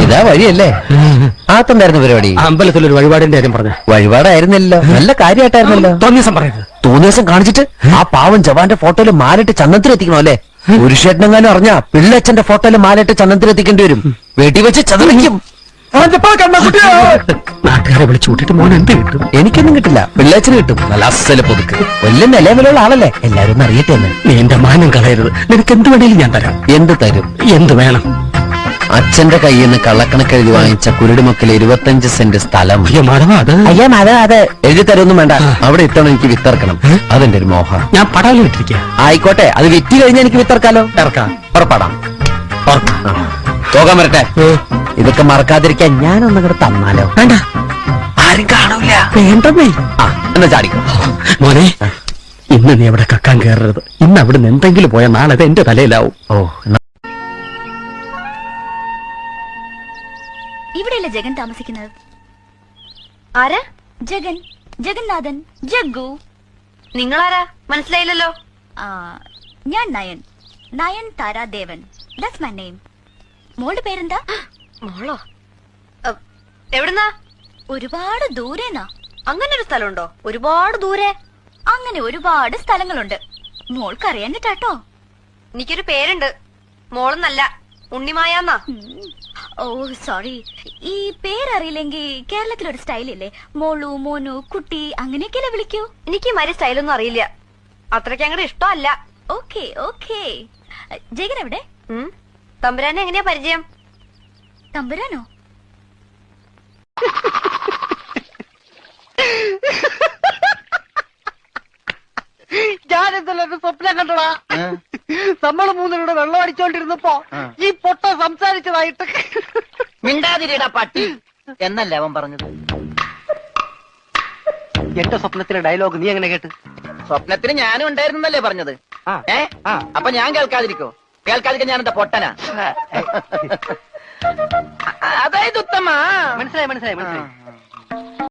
ഇതാ വഴിയല്ലേ? ആത്തുണ്ടായിരുന്നു പരിപാടി. അമ്പലത്തിലൊരു വഴിപാടിന്റെ കാര്യം പറഞ്ഞു. വഴിപാടായിരുന്നല്ലോ, നല്ല കാര്യമായിട്ടായിരുന്നല്ലോ. തോന്നിയ പറയരുത്. തോന്നിയ ദിവസം കാണിച്ചിട്ട് ആ പാവം ജവാന്റെ ഫോട്ടോയില് മാലിട്ട് ചന്ദനത്തിലെത്തിക്കണോ അല്ലേ? പുരുഷേട്ടനെങ്ങാനും അറിഞ്ഞാ പിള്ളച്ചന്റെ ഫോട്ടോയില് മാലിട്ട് ചന്ദനത്തിലെത്തിക്കേണ്ടി വരും. വെടിവെച്ച് ചതറിക്കും. നാട്ടുകാരെ വിളിച്ചു കൂട്ടിട്ട് മോൻ എന്ത് കിട്ടും? എനിക്കൊന്നും കിട്ടില്ല, പിള്ളേച്ചന് കിട്ടും. നല്ല അസല് പുതുക്ക്. വലിയ നിലവിലുള്ള ആളല്ലേ, എല്ലാരും ഒന്ന് അറിയട്ടെ എന്ന്. നീ എന്റെ മാനം കളയരുത്. നിനക്ക് എന്ത് വേണേലും ഞാൻ തരാം. എന്ത് തരും? എന്ത് വേണം? അച്ഛന്റെ കയ്യിൽ നിന്ന് കള്ളക്കണക്ക് എഴുതി വാങ്ങിച്ച കുരുടുമക്കൽ 25 സെന്റ് സ്ഥലം. അയ്യോ മാധവ, അത് എഴുതി തരുമൊന്നും വേണ്ട. അവിടെ ഇത്തവണ എനിക്ക് വിത്തിറക്കണം. അതെന്റെ ഒരു മോഹം. ഞാൻ പടാലും ഇട്ടിരിക്കുക. ആയിക്കോട്ടെ, അത് വിറ്റ് കഴിഞ്ഞാൽ എനിക്ക് വിത്തിറക്കാലോ. ഇറക്കാം. പുറപ്പാടാം. പോകാൻ വരട്ടെ. ഇതൊക്കെ മറക്കാതിരിക്കാൻ ഞാനൊന്നും കൂടെ തന്നാലോ? വേണ്ട, ആരും കാണൂല. വേണ്ടേ? എന്നാ ചാടിക്കോ മോനെ. ഇന്ന് നീ അവിടെ കക്കാൻ കയറരുത്. ഇന്ന് അവിടുന്ന് എന്തെങ്കിലും പോയാൽ നാളെ അത് എന്റെ തലയിലാവും. ഇവിടെയല്ലേ ജഗൻ താമസിക്കുന്നത്? ആരാ? ജഗൻ, ജഗന്നാഥൻ, ജഗ്ഗു. നിങ്ങളാരാ? മനസ്സിലായില്ലല്ലോ. ഞാൻ Nayan, Nayan Taradevan. That's my name. മോളുടെ പേരെന്താ? മോളോ? എവിടുന്നാ? ഒരുപാട് ദൂരേന്നാ. അങ്ങനെ ഒരു സ്ഥലമുണ്ടോ? ഒരുപാട് ദൂരെ. അങ്ങനെ ഒരുപാട് സ്ഥലങ്ങളുണ്ട്. മോൾക്കറിയാഞ്ഞിട്ടാട്ടോ. എനിക്കൊരു പേരുണ്ട്. മോളെന്നല്ല, ഉണ്ണിമായാന്നാ. ഓ സോറി. ഈ പേരറിയില്ലെങ്കിൽ കേരളത്തിലൊരു സ്റ്റൈലില്ലേ, മോളു, മോനു, കുട്ടി, അങ്ങനെയൊക്കെയല്ലേ വിളിക്കൂ. എനിക്ക് ഈ മാതിരി സ്റ്റൈലൊന്നും അറിയില്ല. അത്രയ്ക്ക് അങ്ങോട്ട് ഇഷ്ടമല്ല. Okay okay. ജഗൻ എവിടെ? തമ്പുരാനെ എങ്ങനെയാ പരിചയം? തമ്പുരാനോ? ഞാനെന്തല്ലോ സ്വപ്നം കണ്ടടാ. നമ്മള് മൂന്നിലൂടെ വെള്ളം അടിച്ചോണ്ടിരുന്നപ്പോ ഈ പൊട്ട സംസാരിച്ചതായിട്ട്. മിണ്ടാതിരിടാ പട്ടി എന്നല്ലേ അവൻ പറഞ്ഞത്. എന്റെ സ്വപ്നത്തിലെ ഡയലോഗ് നീ എങ്ങനെ കേട്ട്? സ്വപ്നത്തിന് ഞാനും ഉണ്ടായിരുന്നല്ലേ പറഞ്ഞത്. അപ്പൊ ഞാൻ കേൾക്കാതിരിക്കോ? കേൾക്കാതിരിക്കാൻ ഞാൻ എന്താ പൊട്ടനാ? അതായത് ഉത്തമ. മനസ്സിലായി മനസ്സിലായി മനസ്സിലായി.